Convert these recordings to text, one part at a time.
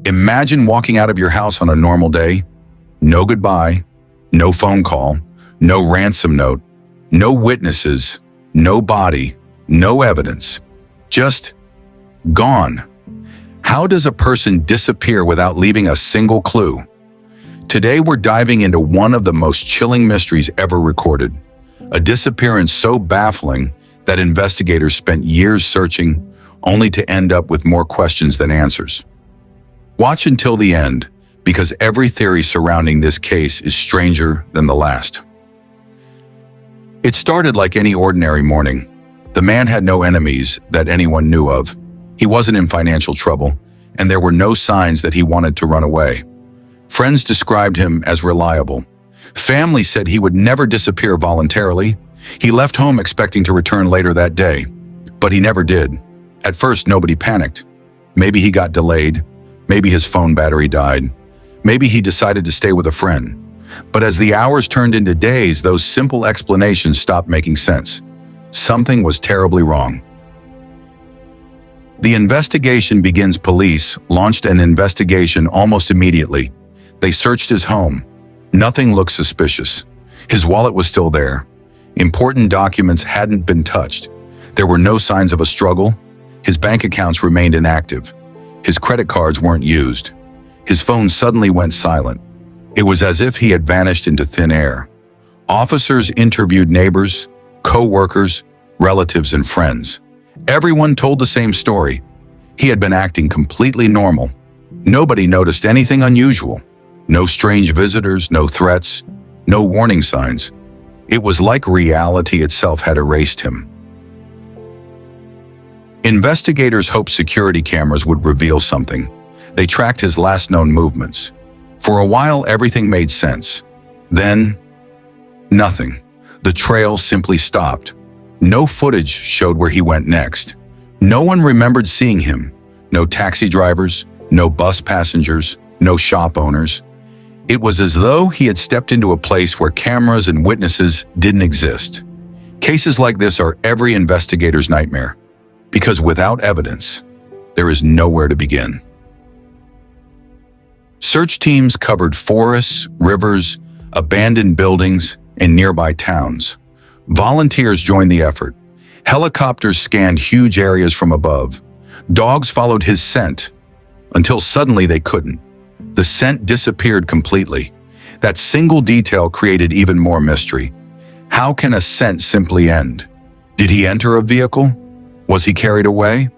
Imagine walking out of your house on a normal day. No goodbye, no phone call, no ransom note, no witnesses, no body, no evidence. Just gone. How does a person disappear without leaving a single clue? Today we're diving into one of the most chilling mysteries ever recorded. A disappearance so baffling that investigators spent years searching, only to end up with more questions than answers. Watch until the end, because every theory surrounding this case is stranger than the last. It started like any ordinary morning. The man had no enemies that anyone knew of. He wasn't in financial trouble, and there were no signs that he wanted to run away. Friends described him as reliable. Family said he would never disappear voluntarily. He left home expecting to return later that day, but he never did. At first, nobody panicked. Maybe he got delayed. Maybe his phone battery died. Maybe he decided to stay with a friend. But as the hours turned into days, those simple explanations stopped making sense. Something was terribly wrong. The investigation begins. Police launched an investigation almost immediately. They searched his home. Nothing looked suspicious. His wallet was still there. Important documents hadn't been touched. There were no signs of a struggle. His bank accounts remained inactive. His credit cards weren't used. His phone suddenly went silent. It was as if he had vanished into thin air. Officers interviewed neighbors, co-workers, relatives, and friends. Everyone told the same story. He had been acting completely normal. Nobody noticed anything unusual. No strange visitors, no threats, no warning signs. It was like reality itself had erased him. Investigators hoped security cameras would reveal something. They tracked his last known movements. For a while, everything made sense. Then, nothing. The trail simply stopped. No footage showed where he went next. No one remembered seeing him. No taxi drivers, no bus passengers, no shop owners. It was as though he had stepped into a place where cameras and witnesses didn't exist. Cases like this are every investigator's nightmare, because without evidence, there is nowhere to begin. Search teams covered forests, rivers, abandoned buildings, and nearby towns. Volunteers joined the effort. Helicopters scanned huge areas from above. Dogs followed his scent, until suddenly they couldn't. The scent disappeared completely. That single detail created even more mystery. How can a scent simply end? Did he enter a vehicle? Was he carried away?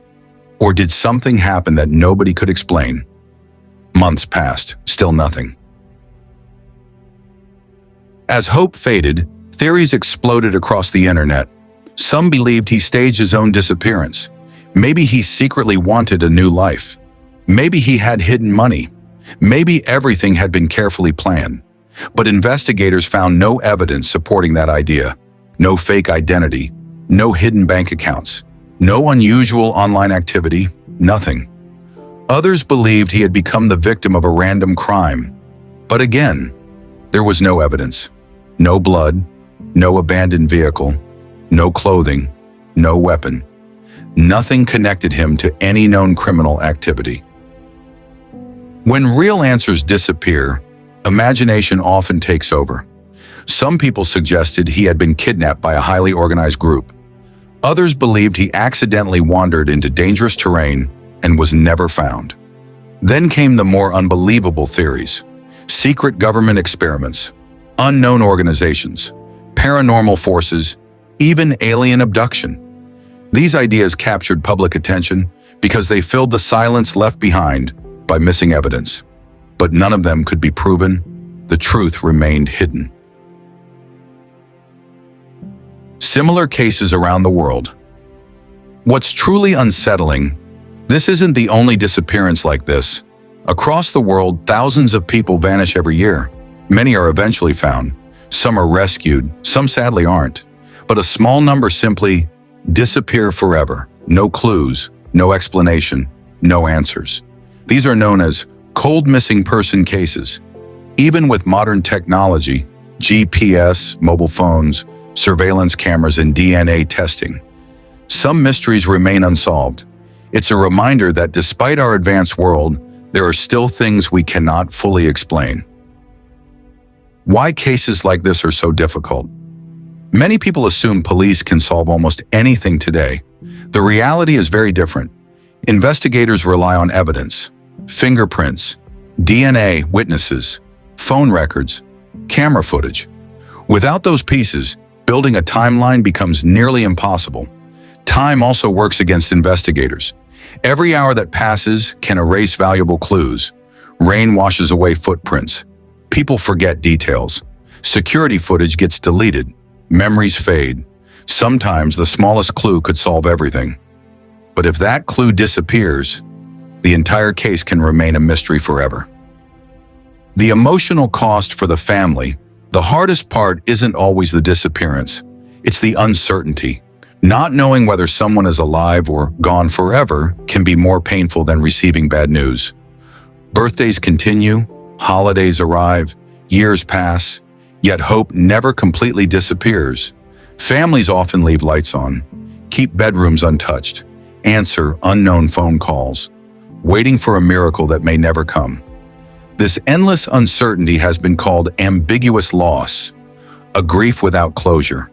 Or did something happen that nobody could explain? Months passed, still nothing. As hope faded, theories exploded across the internet. Some believed he staged his own disappearance. Maybe he secretly wanted a new life. Maybe he had hidden money. Maybe everything had been carefully planned. But investigators found no evidence supporting that idea. No fake identity, no hidden bank accounts, no unusual online activity, nothing. Others believed he had become the victim of a random crime. But again, there was no evidence. No blood, no abandoned vehicle, no clothing, no weapon. Nothing connected him to any known criminal activity. When real answers disappear, imagination often takes over. Some people suggested he had been kidnapped by a highly organized group. Others believed he accidentally wandered into dangerous terrain and was never found. Then came the more unbelievable theories: secret government experiments, unknown organizations, paranormal forces, even alien abduction. These ideas captured public attention because they filled the silence left behind by missing evidence. But none of them could be proven. The truth remained hidden. Similar cases around the world. What's truly unsettling, this isn't the only disappearance like this. Across the world, thousands of people vanish every year. Many are eventually found. Some are rescued, some sadly aren't. But a small number simply disappear forever. No clues, no explanation, no answers. These are known as cold missing person cases. Even with modern technology, GPS, mobile phones, surveillance cameras, and DNA testing, some mysteries remain unsolved. It's a reminder that despite our advanced world, there are still things we cannot fully explain. Why cases like this are so difficult? Many people assume police can solve almost anything today. The reality is very different. Investigators rely on evidence, fingerprints, DNA, witnesses, phone records, camera footage. Without those pieces, building a timeline becomes nearly impossible. Time also works against investigators. Every hour that passes can erase valuable clues. Rain washes away footprints. People forget details. Security footage gets deleted. Memories fade. Sometimes the smallest clue could solve everything. But if that clue disappears, the entire case can remain a mystery forever. The emotional cost for the family. The hardest part isn't always the disappearance. It's the uncertainty. Not knowing whether someone is alive or gone forever can be more painful than receiving bad news. Birthdays continue, holidays arrive, years pass, yet hope never completely disappears. Families often leave lights on, keep bedrooms untouched, answer unknown phone calls, waiting for a miracle that may never come. This endless uncertainty has been called ambiguous loss, a grief without closure.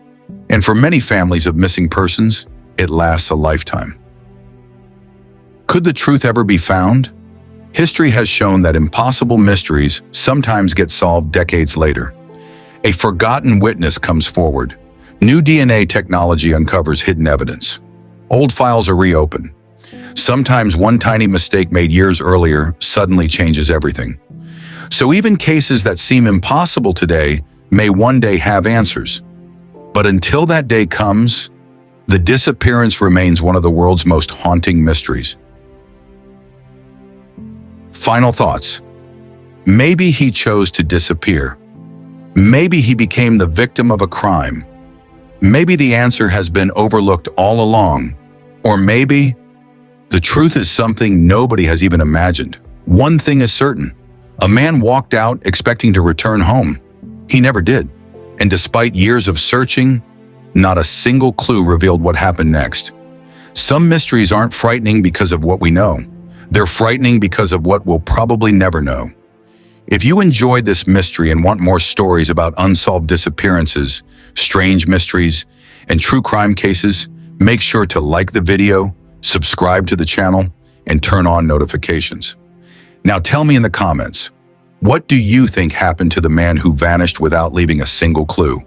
And for many families of missing persons, it lasts a lifetime. Could the truth ever be found? History has shown that impossible mysteries sometimes get solved decades later. A forgotten witness comes forward. New DNA technology uncovers hidden evidence. Old files are reopened. Sometimes one tiny mistake made years earlier suddenly changes everything. So even cases that seem impossible today may one day have answers. But until that day comes, the disappearance remains one of the world's most haunting mysteries. Final thoughts. Maybe he chose to disappear. Maybe he became the victim of a crime. Maybe the answer has been overlooked all along. Or maybe the truth is something nobody has even imagined. One thing is certain. A man walked out expecting to return home. He never did. And despite years of searching, not a single clue revealed what happened next. Some mysteries aren't frightening because of what we know. They're frightening because of what we'll probably never know. If you enjoyed this mystery and want more stories about unsolved disappearances, strange mysteries, and true crime cases, make sure to like the video, subscribe to the channel, and turn on notifications. Now tell me in the comments, what do you think happened to the man who vanished without leaving a single clue?